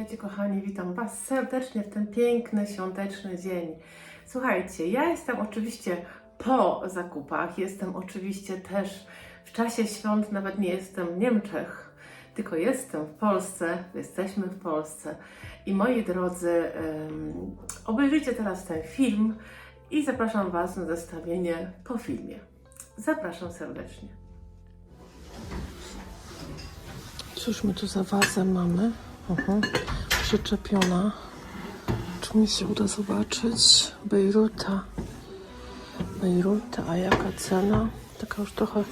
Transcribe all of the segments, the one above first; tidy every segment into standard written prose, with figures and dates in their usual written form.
Słuchajcie, kochani, witam Was serdecznie w ten piękny, świąteczny dzień. Słuchajcie, ja jestem oczywiście po zakupach, jestem oczywiście też w czasie świąt, nawet nie jestem w Niemczech, tylko jestem w Polsce, jesteśmy w Polsce. I moi drodzy, obejrzyjcie teraz ten film i zapraszam Was na zestawienie po filmie. Zapraszam serdecznie. Cóż my tu za wazę mamy? Przyczepiona. Czy mi się uda zobaczyć? Bejruta, a jaka cena? Taka już trochę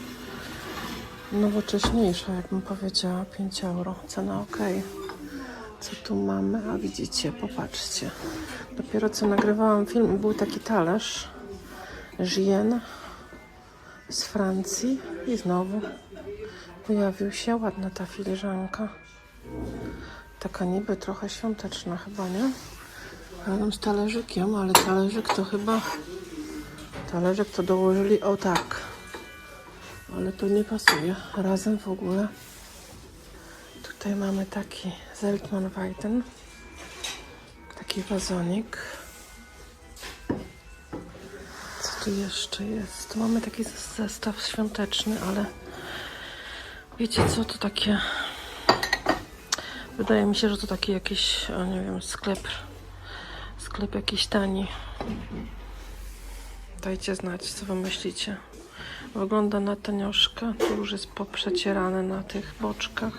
nowocześniejsza, jakbym powiedziała. 5 euro. Cena ok. Co tu mamy? A widzicie, popatrzcie. Dopiero co nagrywałam film, był taki talerz Gien z Francji i znowu pojawił się. Ładna ta filiżanka. Taka niby trochę świąteczna chyba, nie? Razem z talerzykiem, ale talerzyk to chyba... Talerzyk to dołożyli o tak. Ale to nie pasuje. Razem w ogóle. Tutaj mamy taki Zeltmann-Weiden. Taki wazonik. Co tu jeszcze jest? Tu mamy taki zestaw świąteczny, ale... Wiecie co, to takie... Wydaje mi się, że to taki jakiś, nie wiem, sklep jakiś tani. Dajcie znać, co wy myślicie. Wygląda na tanioszkę. Tu już jest poprzecierane na tych boczkach.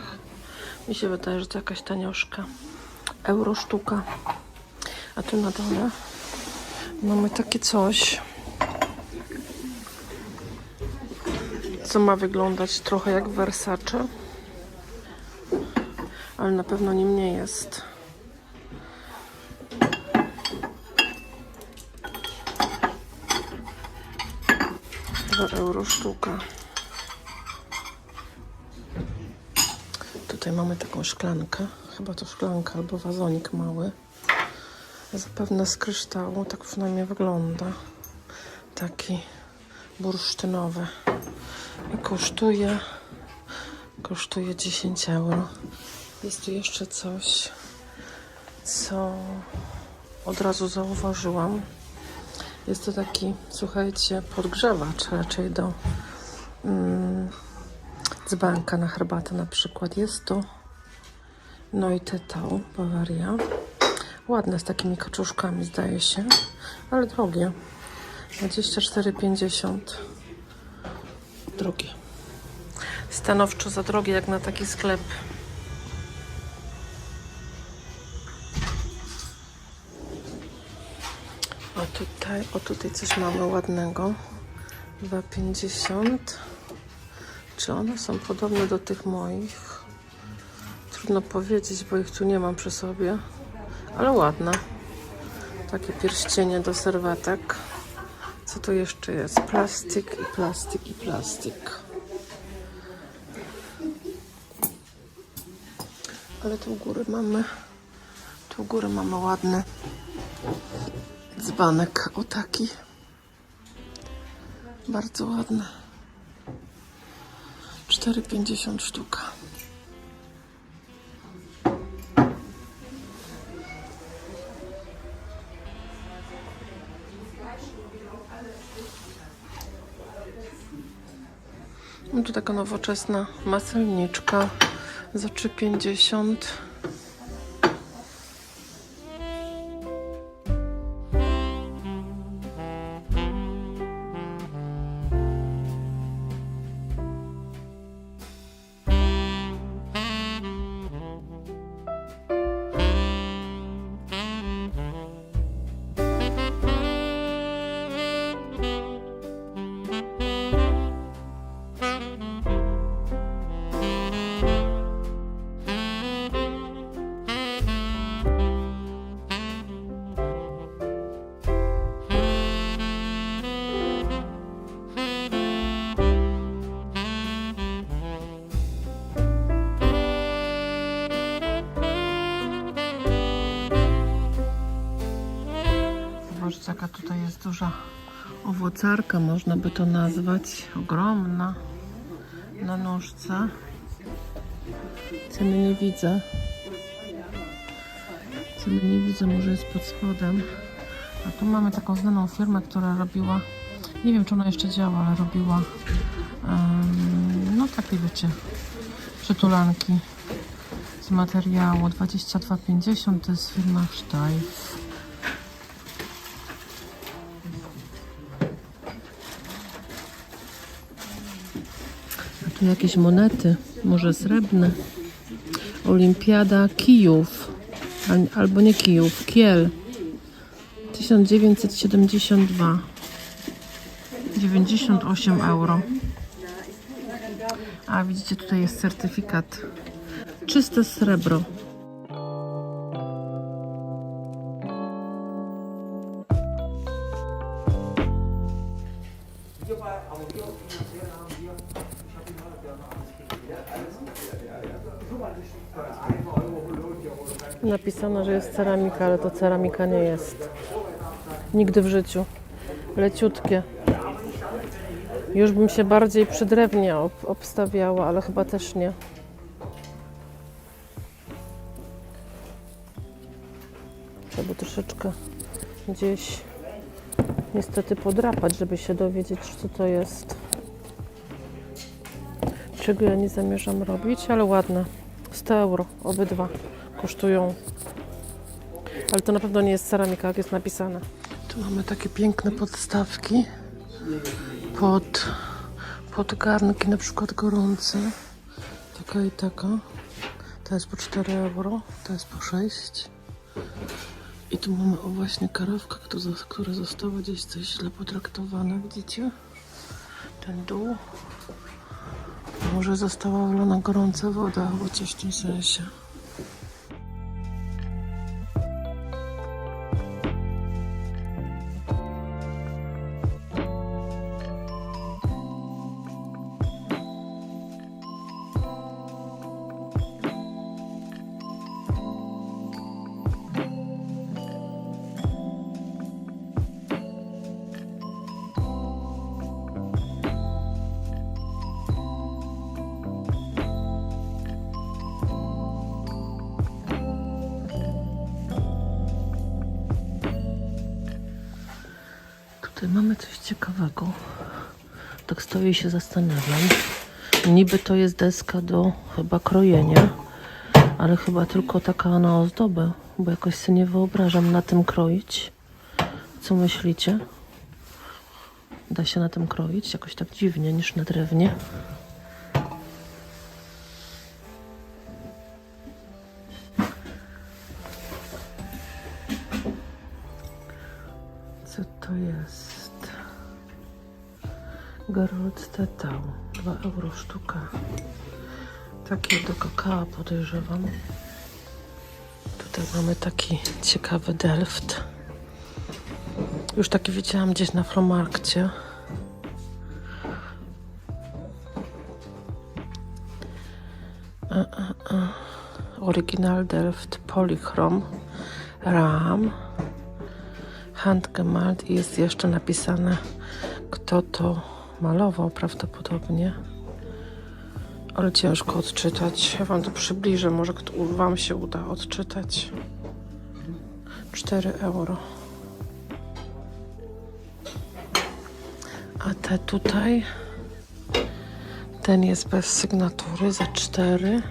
Mi się wydaje, że to jakaś tanioszka. Euro sztuka. A tu na dole mamy takie coś, co ma wyglądać trochę jak Versace. Ale na pewno nim nie jest. €2 sztuka. Tutaj mamy taką szklankę. Chyba to szklanka albo wazonik mały. Zapewne z kryształu. Tak przynajmniej wygląda. Taki bursztynowy. I kosztuje 10 euro. Jest tu jeszcze coś, co od razu zauważyłam. Jest to taki, słuchajcie, podgrzewacz raczej do dzbanka na herbatę na przykład. Jest to Neutetau, Bawaria. Ładne, z takimi kaczuszkami zdaje się, ale drogie. 24,50. Drogie. Stanowczo za drogie jak na taki sklep. Tutaj coś mamy ładnego. 2,50. Czy one są podobne do tych moich? Trudno powiedzieć, bo ich tu nie mam przy sobie. Ale ładne. Takie pierścienie do serwetek. Co tu jeszcze jest? Plastik. Ale tu u góry mamy ładny dzbanek, o taki. Bardzo ładny. 4,50 sztuka. Tu taka nowoczesna maselniczka za 3,50. Zobaczcie, jaka tutaj jest duża owocarka, można by to nazwać. Ogromna. Na nóżce. Ceny nie widzę. Ceny nie widzę, może jest pod spodem. A tu mamy taką znaną firmę, która robiła, nie wiem czy ona jeszcze działa, ale robiła no takie wiecie, przytulanki z materiału 22,50. To jest firma Steiff. A tu jakieś monety, może srebrne. Olimpiada Kijów, albo nie Kijów, Kiel 1972, 98 euro. A widzicie, tutaj jest certyfikat. Czyste srebro. Napisano, że jest ceramika, ale to ceramika nie jest. Nigdy w życiu. Leciutkie. Już bym się bardziej przy drewnie obstawiała, ale chyba też nie. Trzeba troszeczkę gdzieś niestety podrapać, żeby się dowiedzieć, co to jest. Czego ja nie zamierzam robić, ale ładne. 100 euro obydwa kosztują. Ale to na pewno nie jest ceramika, jak jest napisane. Tu mamy takie piękne podstawki pod garnki, na przykład gorące. Taka i taka. Ta jest po 4 euro, ta jest po 6. I tu mamy właśnie karawkę, która została gdzieś coś źle potraktowana, widzicie? Ten dół. Może została wlana gorąca woda, albo coś w tym sensie. Tutaj mamy coś ciekawego. Tak stoję i się zastanawiam. Niby to jest deska do chyba krojenia, ale chyba tylko taka na ozdobę, bo jakoś sobie nie wyobrażam na tym kroić. Co myślicie? Da się na tym kroić? Jakoś tak dziwnie niż na drewnie. Co to jest? Gerold Tetau, 2 euro sztuka. Takie do kakao podejrzewam. Tutaj mamy taki ciekawy Delft. Już taki widziałam gdzieś na Flohmarkcie. Oryginal Delft Polychrom Ram Handgemalt i jest jeszcze napisane, kto to malował prawdopodobnie, ale ciężko odczytać. Ja wam to przybliżę, może wam się uda odczytać. 4 euro. A te tutaj, ten jest bez sygnatury za 4,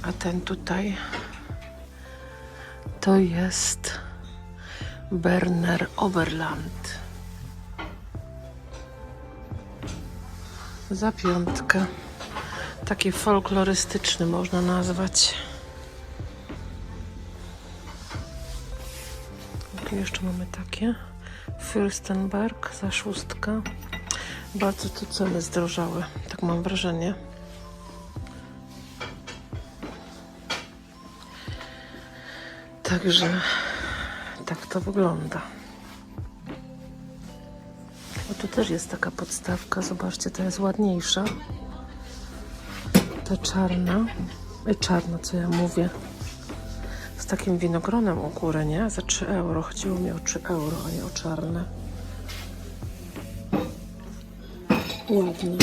a ten tutaj to jest Berner Oberland za 5. Taki folklorystyczny można nazwać. Tu jeszcze mamy takie Fürstenberg za 6. Bardzo tu ceny zdrożały, tak mam wrażenie. Także tak to wygląda. O, tu też jest taka podstawka, zobaczcie, ta jest ładniejsza. Ta czarna. Czarna, co ja mówię. Z takim winogronem u góry, nie? Za 3 euro. Chodziło mi o 3 euro, a nie o czarne. Ładne.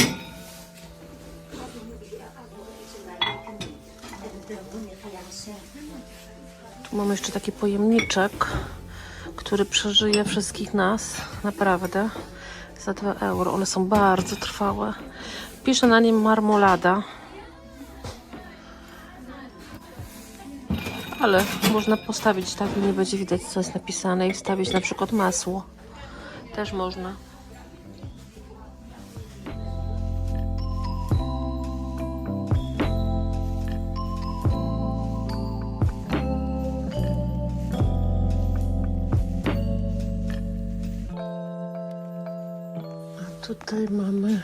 Tu mamy jeszcze taki pojemniczek, który przeżyje wszystkich nas, naprawdę, za 2 euro. One są bardzo trwałe. Pisze na nim marmolada, ale można postawić tak, że nie będzie widać, co jest napisane, i wstawić na przykład masło. Też można. Tutaj mamy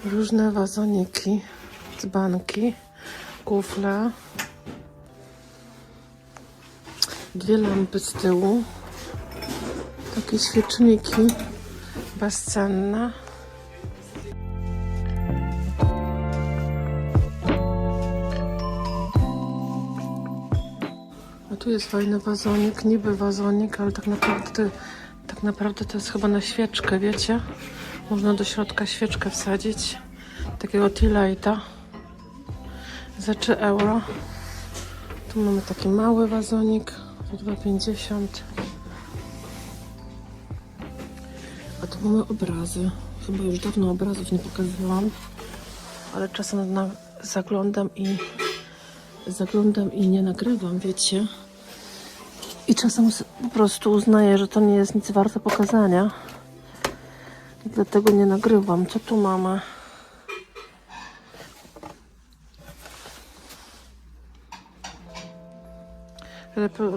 różne wazoniki, dzbanki, kufle, 2 lampy z tyłu, takie świeczniki bezcenne. A tu jest fajny wazonik, niby wazonik, ale tak naprawdę to jest chyba na świeczkę, wiecie? Można do środka świeczkę wsadzić. Takiego tea lighta za 3 euro. Tu mamy taki mały wazonik za 2,50. A tu mamy obrazy. Chyba już dawno obrazów nie pokazywałam, ale czasem zaglądam i nie nagrywam, wiecie? I czasem po prostu uznaję, że to nie jest nic warte pokazania. I dlatego nie nagrywam. Co tu mamy?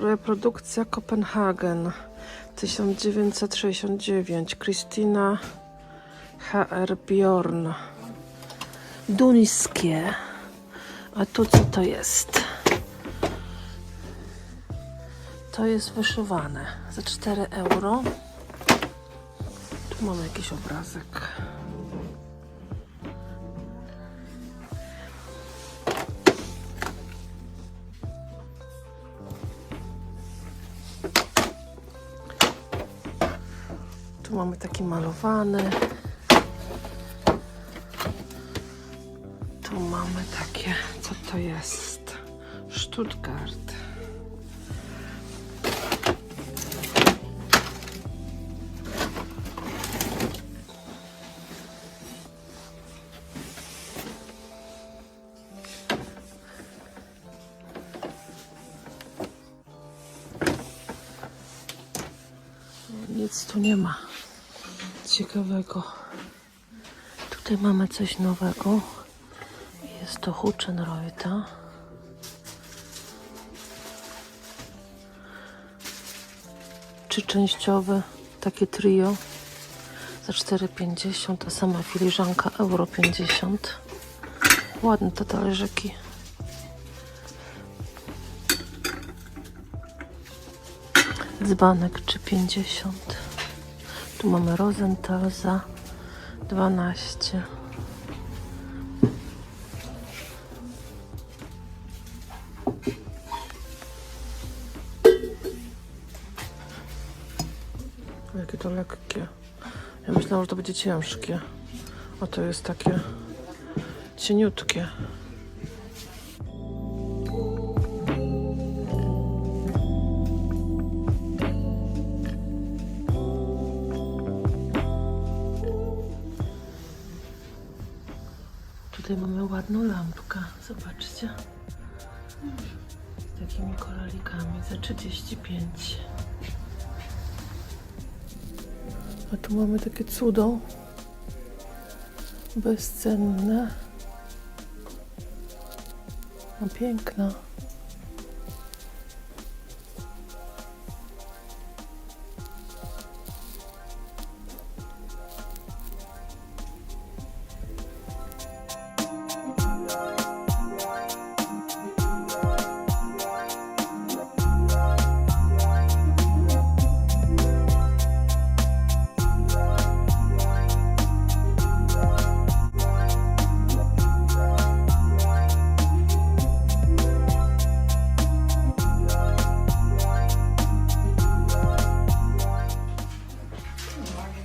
Reprodukcja Kopenhagen 1969. Christina H.R. Bjorn. Duńskie. A tu co to jest? To jest wyszywane za 4 euro. Tu mamy jakiś obrazek. Tu mamy taki malowany. Tu mamy takie, co to jest? Stuttgart. Nic tu nie ma ciekawego. Tutaj mamy coś nowego. Jest to Huchenreuter. Trzyczęściowe takie trio za 4,50, a sama filiżanka euro 50. Ładne te talerzyki. Dzbanek 3,50. Tu mamy Rosenthal za 12. Jakie to lekkie. Ja myślałam, że to będzie ciężkie. A to jest takie cieniutkie. Tutaj mamy ładną lampkę, zobaczcie. Z takimi korolikami za 35. A tu mamy takie cudo. Bezcenne. No piękna.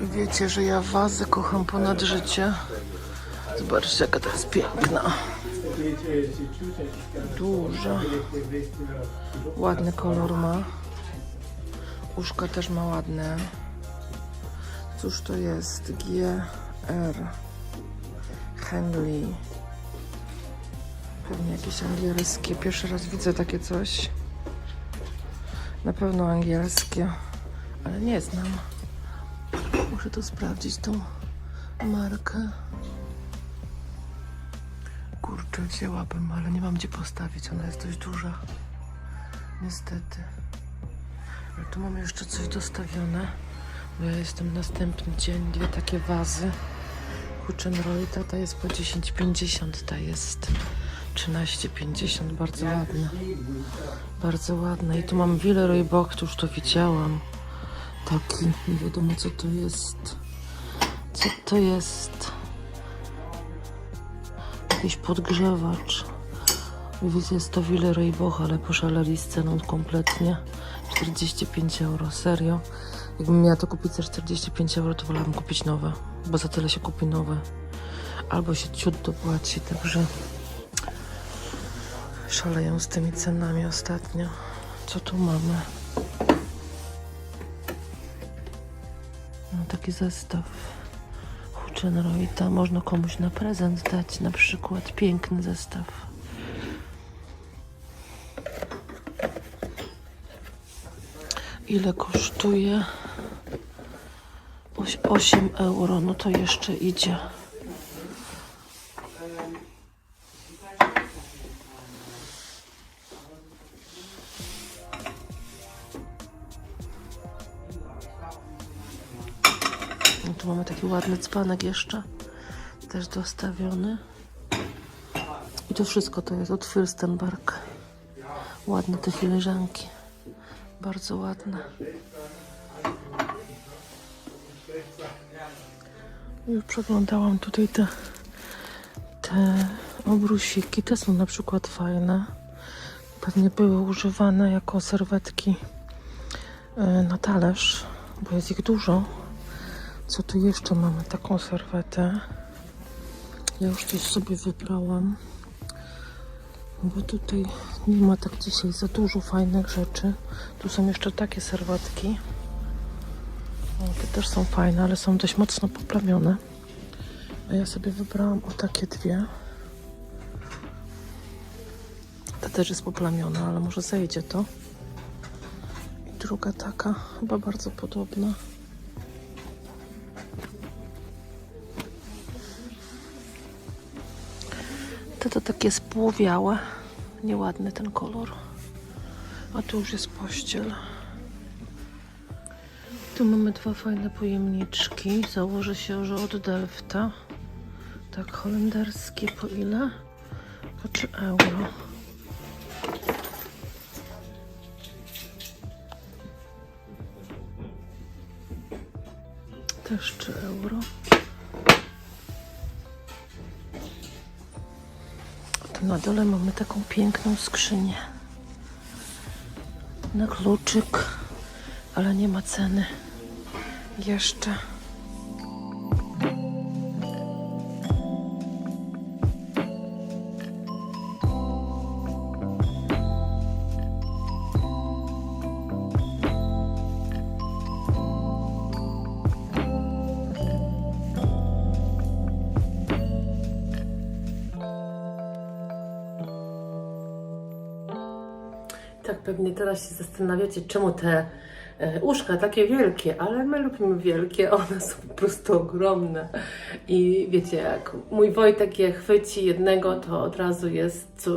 Wiecie, że ja wazę kocham ponad życie. Zobaczcie, jaka to jest piękna. Duża. Ładny kolor ma. Uszka też ma ładne. Cóż to jest? GR. Henley. Pewnie jakieś angielskie. Pierwszy raz widzę takie coś. Na pewno angielskie. Ale nie znam. Muszę to sprawdzić, tą markę. Kurczę, wzięłabym, ale nie mam gdzie postawić. Ona jest dość duża. Niestety. Ale tu mam jeszcze coś dostawione. Bo ja jestem następny dzień. 2 takie wazy. Huchenroy, ta jest po 10,50. Ta jest 13,50. Bardzo ładna. Bardzo ładna. I tu mam Villeroy Boch, już to widziałam. Taki, nie wiadomo co to jest. Co to jest? Jakiś podgrzewacz. Widzę, jest to Villeroy Boch, ale poszaleli z ceną kompletnie. 45 euro, serio. Jakbym miała to kupić za 45 euro, to wolałabym kupić nowe, bo za tyle się kupi nowe. Albo się ciut dopłaci, także szaleją z tymi cenami ostatnio. Co tu mamy? No, taki zestaw Huchenroyta. Można komuś na prezent dać, na przykład. Piękny zestaw. Ile kosztuje? 8 euro. No to jeszcze idzie. No tu mamy taki ładny dzbanek jeszcze. Też dostawiony. I to wszystko to jest od Fürstenberg. Ładne te filiżanki. Bardzo ładne. Już przeglądałam tutaj te obrusiki. Te są na przykład fajne. Pewnie były używane jako serwetki na talerz, bo jest ich dużo. Co tu jeszcze mamy? Taką serwetę. Ja już coś sobie wybrałam. Bo tutaj nie ma tak dzisiaj za dużo fajnych rzeczy. Tu są jeszcze takie serwetki. O, te też są fajne, ale są dość mocno poplamione. A ja sobie wybrałam o takie 2. Ta też jest poplamiona, ale może zejdzie to. I druga taka, chyba bardzo podobna. To takie spłowiałe. Nieładny ten kolor. A tu już jest pościel. Tu mamy 2 fajne pojemniczki. Założę się, że od Delfta. Tak, holenderskie. Po ile? Po 3 euro. Też 3 euro. Tu na dole mamy taką piękną skrzynię. Na kluczyk. Ale nie ma ceny. Jeszcze. Tak, pewnie teraz się zastanawiacie, czemu te uszka takie wielkie, ale my lubimy wielkie, one są po prostu ogromne. I wiecie, jak mój Wojtek je chwyci jednego, to od razu jest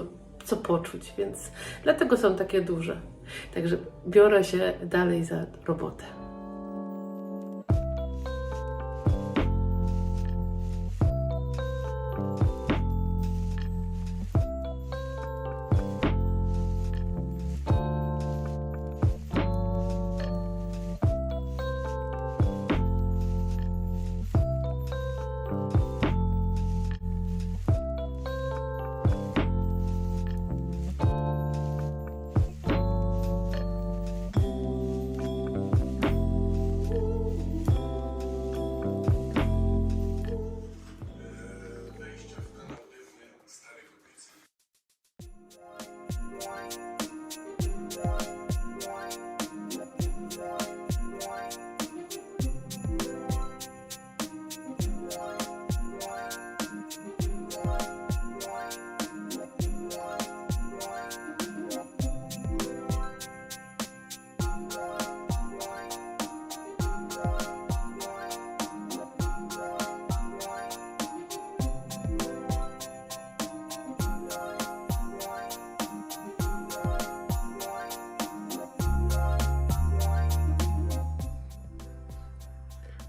co poczuć, więc dlatego są takie duże. Także biorę się dalej za robotę.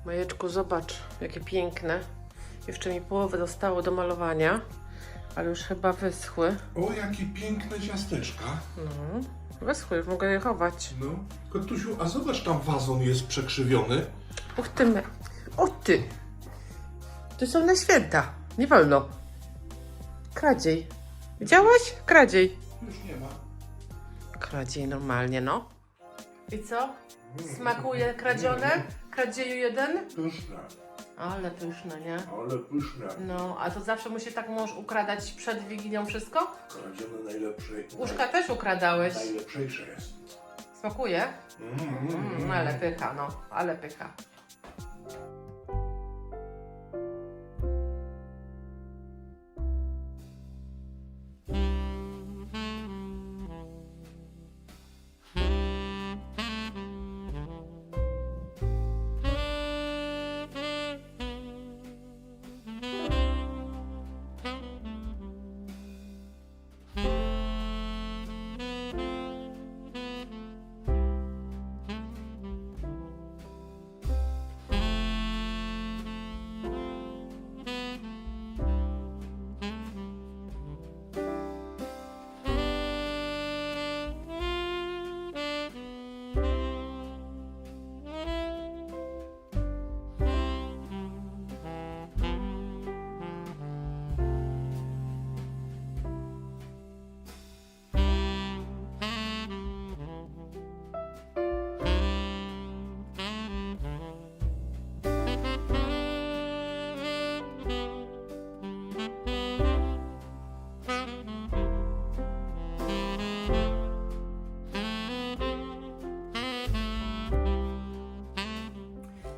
Majeczku, zobacz, jakie piękne. Jeszcze mi połowę zostało do malowania, ale już chyba wyschły. O, jakie piękne ciasteczka. No, wyschły, już mogę je chować. No, Kotusiu, a zobacz, tam wazon jest przekrzywiony. Och ty, o ty! To są na święta, nie wolno. Kradziej. Widziałaś? Kradziej. Już nie ma. Kradziej normalnie, no. I co? Smakuje kradzione? Kradzieju jeden? Pyszne, Ale pyszne, nie? ale pyszne. No, a to zawsze musi tak mąż ukradać przed Wigilią wszystko? Kradzione najlepszej. Uszka też ukradałeś. Najlepszejsze jest. Smakuje? Ale pycha, no. Ale pycha.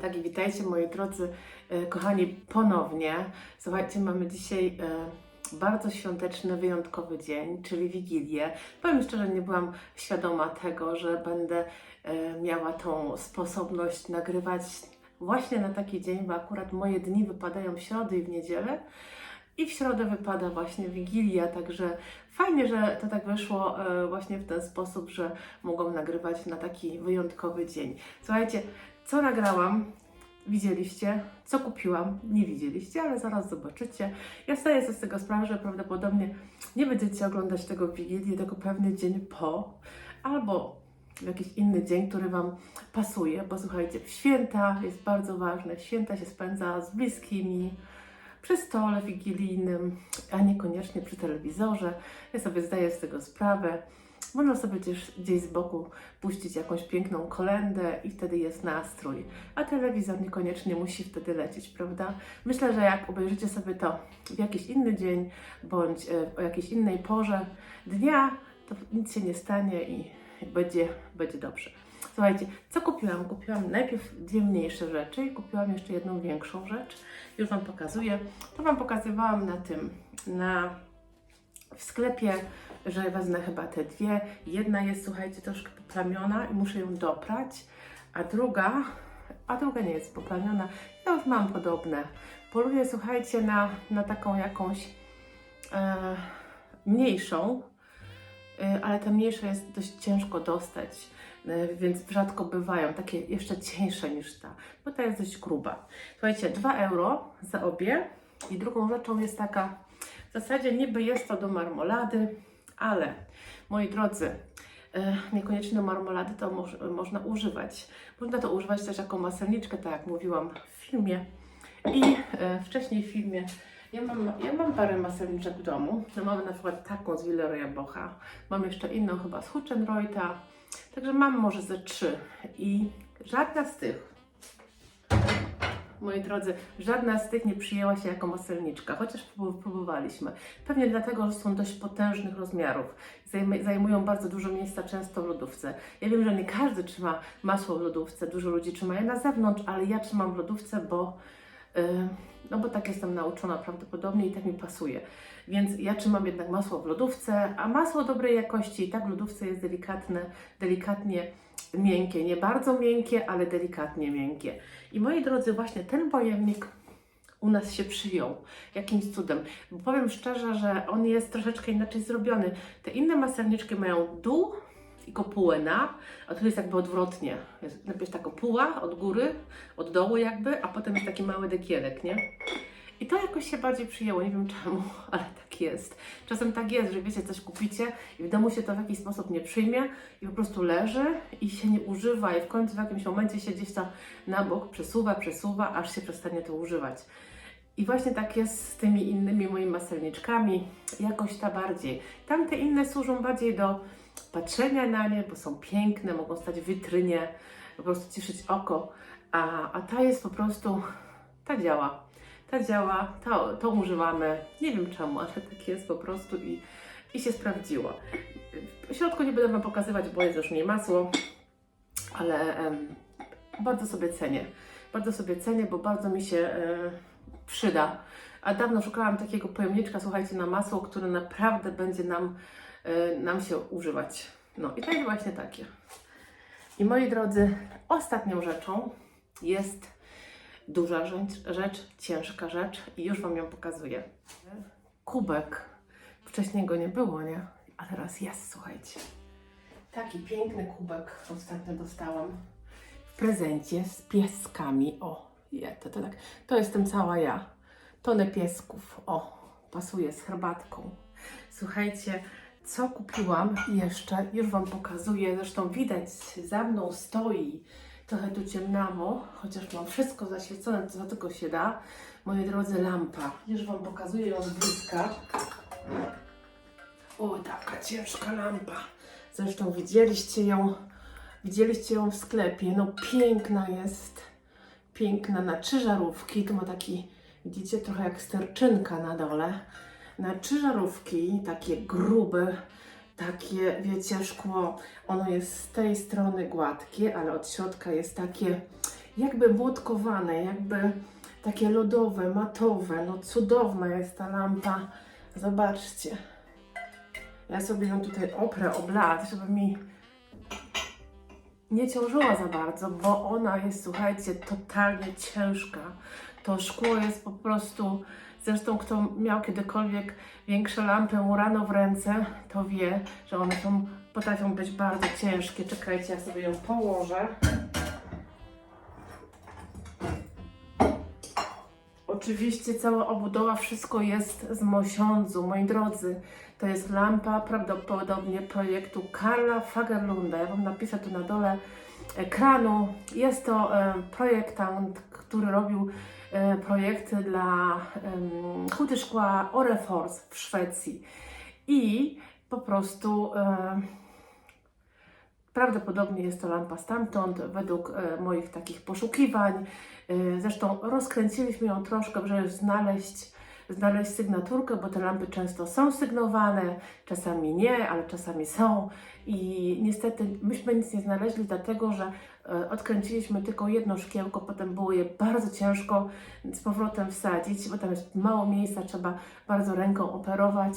Tak i witajcie moi drodzy, kochani, ponownie. Słuchajcie, mamy dzisiaj bardzo świąteczny, wyjątkowy dzień, czyli Wigilię. Powiem szczerze, nie byłam świadoma tego, że będę miała tą sposobność nagrywać właśnie na taki dzień, bo akurat moje dni wypadają w środę i w niedzielę. I w środę wypada właśnie Wigilia, także fajnie, że to tak wyszło właśnie w ten sposób, że mogłam nagrywać na taki wyjątkowy dzień. Słuchajcie, co nagrałam? Widzieliście? Co kupiłam? Nie widzieliście, ale zaraz zobaczycie. Ja zdaję sobie z tego sprawę, że prawdopodobnie nie będziecie oglądać tego w Wigilii, tylko pewny dzień po, albo w jakiś inny dzień, który Wam pasuje, bo słuchajcie, w święta jest bardzo ważne, święta się spędza z bliskimi, przy stole wigilijnym, a niekoniecznie przy telewizorze. Ja sobie zdaję z tego sprawę. Można sobie gdzieś z boku puścić jakąś piękną kolędę i wtedy jest nastrój. A telewizor niekoniecznie musi wtedy lecieć, prawda? Myślę, że jak obejrzycie sobie to w jakiś inny dzień, bądź o jakiejś innej porze dnia, to nic się nie stanie i będzie dobrze. Słuchajcie, co kupiłam? Kupiłam najpierw dwie mniejsze rzeczy i kupiłam jeszcze jedną większą rzecz. Już Wam pokazuję. To Wam pokazywałam w sklepie, że wezmę chyba te dwie. Jedna jest, słuchajcie, troszkę poplamiona i muszę ją doprać, a druga nie jest poplamiona. Ja już mam podobne. Poluję, słuchajcie, na taką jakąś mniejszą, ale ta mniejsza jest dość ciężko dostać, więc rzadko bywają takie jeszcze cieńsze niż ta, bo ta jest dość gruba. Słuchajcie, 2 euro za obie i drugą rzeczą jest taka, w zasadzie niby jest to do marmolady, ale moi drodzy, niekoniecznie do marmolady to można używać. Można to używać też jako maselniczkę, tak jak mówiłam w filmie i wcześniej w filmie. Ja mam parę maselniczek w domu. No mamy na przykład taką z Villeroya Bocha. Mam jeszcze inną chyba z Huchenreuta. Także mam może ze 3. I żadna z tych, moi drodzy, żadna z tych nie przyjęła się jako maselniczka, chociaż próbowaliśmy. Pewnie dlatego, że są dość potężnych rozmiarów. Zajmują bardzo dużo miejsca często w lodówce. Ja wiem, że nie każdy trzyma masło w lodówce. Dużo ludzi trzyma je na zewnątrz, ale ja trzymam w lodówce, bo tak jestem nauczona prawdopodobnie i tak mi pasuje. Więc ja trzymam jednak masło w lodówce, a masło dobrej jakości i tak w lodówce jest delikatnie miękkie. Nie bardzo miękkie, ale delikatnie miękkie. I moi drodzy, właśnie ten pojemnik u nas się przyjął jakimś cudem. Bo powiem szczerze, że on jest troszeczkę inaczej zrobiony. Te inne maselniczki mają dół i kopułę na, a tu jest jakby odwrotnie. Jest najpierw taka kopuła od góry, od dołu jakby, a potem jest taki mały dekielek, nie? I to jakoś się bardziej przyjęło, nie wiem czemu, ale tak jest. Czasem tak jest, że wiecie, coś kupicie i w domu się to w jakiś sposób nie przyjmie i po prostu leży i się nie używa i w końcu w jakimś momencie się gdzieś tam na bok przesuwa, aż się przestanie to używać. I właśnie tak jest z tymi innymi moimi maselniczkami, jakoś ta bardziej. Tamte inne służą bardziej do patrzenia na nie, bo są piękne, mogą stać w witrynie, po prostu cieszyć oko, a ta jest po prostu, ta działa. Ta działa, to używamy, nie wiem czemu, ale tak jest po prostu i się sprawdziło. W środku nie będę Wam pokazywać, bo jest już mniej masło, ale bardzo sobie cenię. Bardzo sobie cenię, bo bardzo mi się przyda. A dawno szukałam takiego pojemniczka, słuchajcie, na masło, który naprawdę będzie nam się używać. No i to jest właśnie takie. I moi drodzy, ostatnią rzeczą jest duża rzecz, ciężka rzecz i już Wam ją pokazuję. Kubek. Wcześniej go nie było, nie? A teraz jest, słuchajcie. Taki piękny kubek ostatnio dostałam w prezencie z pieskami. O, to jestem cała ja. Tonę piesków. O, pasuje z herbatką. Słuchajcie, co kupiłam jeszcze, już Wam pokazuję. Zresztą widać, za mną stoi. Trochę tu ciemnawo, chociaż mam wszystko zaświecone, co tylko się da. Moi drodzy, lampa. Już Wam pokazuję ją z bliska. O, taka ciężka lampa. Zresztą widzieliście ją w sklepie. No piękna jest. Piękna na 3 żarówki. Tu ma taki, widzicie, trochę jak sterczynka na dole. Na 3 żarówki, takie grube, takie, wiecie, szkło. Ono jest z tej strony gładkie, ale od środka jest takie jakby młotkowane, jakby takie lodowe, matowe. No cudowna jest ta lampa. Zobaczcie. Ja sobie ją tutaj oprę o blat, żeby mi nie ciążyła za bardzo, bo ona jest, słuchajcie, totalnie ciężka. To szkło jest po prostu... Zresztą kto miał kiedykolwiek większe lampy Murano w ręce, to wie, że one potrafią być bardzo ciężkie. Czekajcie, ja sobie ją położę. Oczywiście cała obudowa, wszystko jest z mosiądzu. Moi drodzy, to jest lampa prawdopodobnie projektu Karla Fagerlunda. Ja Wam napiszę tu na dole ekranu. Jest to projektant, który robił projekty dla huty szkła Orrefors w Szwecji i po prostu prawdopodobnie jest to lampa stamtąd, według moich takich poszukiwań. Zresztą rozkręciliśmy ją troszkę, żeby znaleźć sygnaturkę, bo te lampy często są sygnowane, czasami nie, ale czasami są. I niestety myśmy nic nie znaleźli, dlatego że odkręciliśmy tylko jedno szkiełko, potem było je bardzo ciężko z powrotem wsadzić, bo tam jest mało miejsca, trzeba bardzo ręką operować.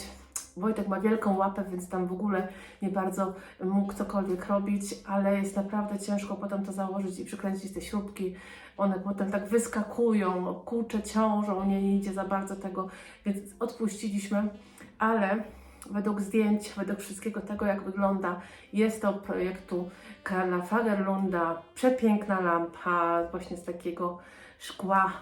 Wojtek ma wielką łapę, więc tam w ogóle nie bardzo mógł cokolwiek robić, ale jest naprawdę ciężko potem to założyć i przykręcić te śrubki. One potem tak wyskakują, kurcze ciążą, nie idzie za bardzo tego, więc odpuściliśmy, ale według zdjęć, według wszystkiego tego, jak wygląda, jest to projektu Karla Fagerlunda. Przepiękna lampa, właśnie z takiego szkła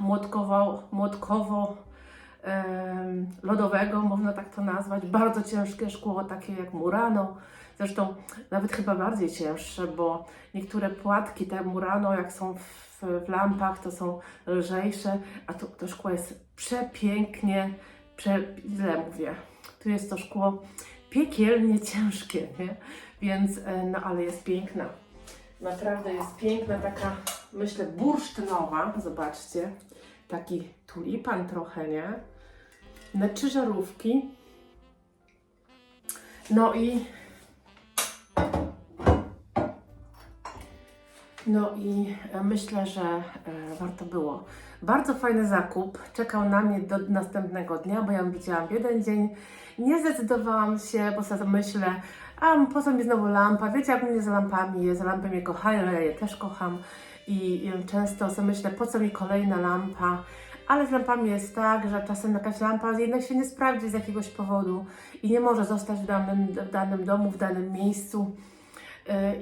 lodowego, można tak to nazwać. Bardzo ciężkie szkło, takie jak Murano. Zresztą nawet chyba bardziej cięższe, bo niektóre płatki, te Murano, jak są w lampach, to są lżejsze, a to szkło jest przepięknie, źle mówię. Tu jest to szkło piekielnie ciężkie, nie? Więc, no ale jest piękna. Naprawdę jest piękna, taka, myślę, bursztynowa. Zobaczcie, taki tulipan trochę, nie? Na 3 żarówki. No i myślę, że warto było. Bardzo fajny zakup. Czekał na mnie do następnego dnia, bo ja ją widziałam w jeden dzień. Nie zdecydowałam się, bo sobie myślę, a po co mi znowu lampa? Wiecie, jak mnie z lampami jest. Lampy mnie kochają, ja je też kocham. I często sobie myślę, po co mi kolejna lampa? Ale z lampami jest tak, że czasem jakaś lampa jednak się nie sprawdzi z jakiegoś powodu i nie może zostać w danym domu, w danym miejscu.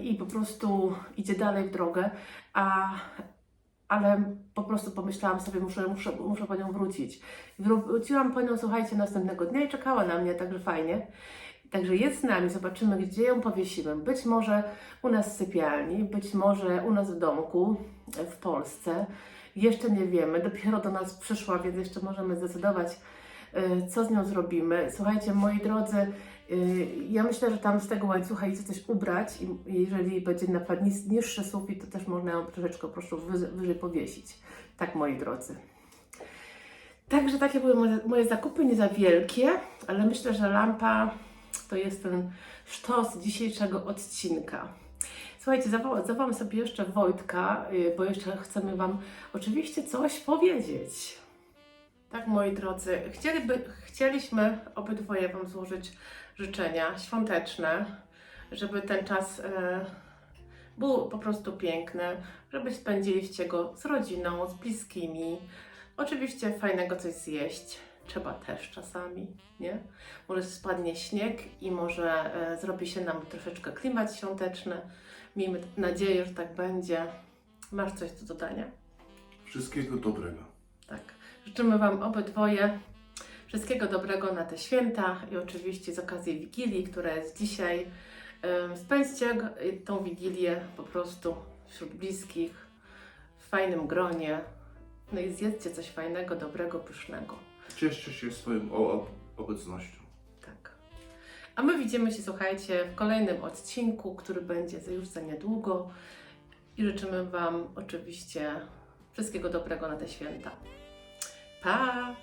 i po prostu idzie dalej w drogę, ale po prostu pomyślałam sobie, muszę po nią wrócić. Wróciłam po nią, słuchajcie, następnego dnia i czekała na mnie, także fajnie. Także jest z nami, zobaczymy, gdzie ją powiesimy. Być może u nas w sypialni, być może u nas w domku w Polsce. Jeszcze nie wiemy, dopiero do nas przyszła, więc jeszcze możemy zdecydować, co z nią zrobimy. Słuchajcie, moi drodzy, ja myślę, że tam z tego łańcucha idzie coś ubrać i jeżeli będzie na przykład niższy sufit, to też można ją troszeczkę po prostu wyżej powiesić. Tak, moi drodzy. Także takie były moje zakupy, nie za wielkie, ale myślę, że lampa to jest ten sztos dzisiejszego odcinka. Słuchajcie, zawołam sobie jeszcze Wojtka, bo jeszcze chcemy Wam oczywiście coś powiedzieć. Tak, moi drodzy, chcieliśmy obydwoje Wam złożyć życzenia świąteczne, żeby ten czas był po prostu piękny, żeby spędziliście go z rodziną, z bliskimi. Oczywiście fajnego coś zjeść, trzeba też czasami, nie? Może spadnie śnieg i może zrobi się nam troszeczkę klimat świąteczny. Miejmy nadzieję, że tak będzie. Masz coś do dodania? Wszystkiego dobrego. Tak. Życzymy Wam obydwoje wszystkiego dobrego na te święta i oczywiście z okazji Wigilii, która jest dzisiaj. Spędźcie tą Wigilię po prostu wśród bliskich, w fajnym gronie. No i zjedzcie coś fajnego, dobrego, pysznego. Cieszcie się swoją obecnością. Tak. A my widzimy się, słuchajcie, w kolejnym odcinku, który będzie już za niedługo. I życzymy Wam oczywiście wszystkiego dobrego na te święta. Pa!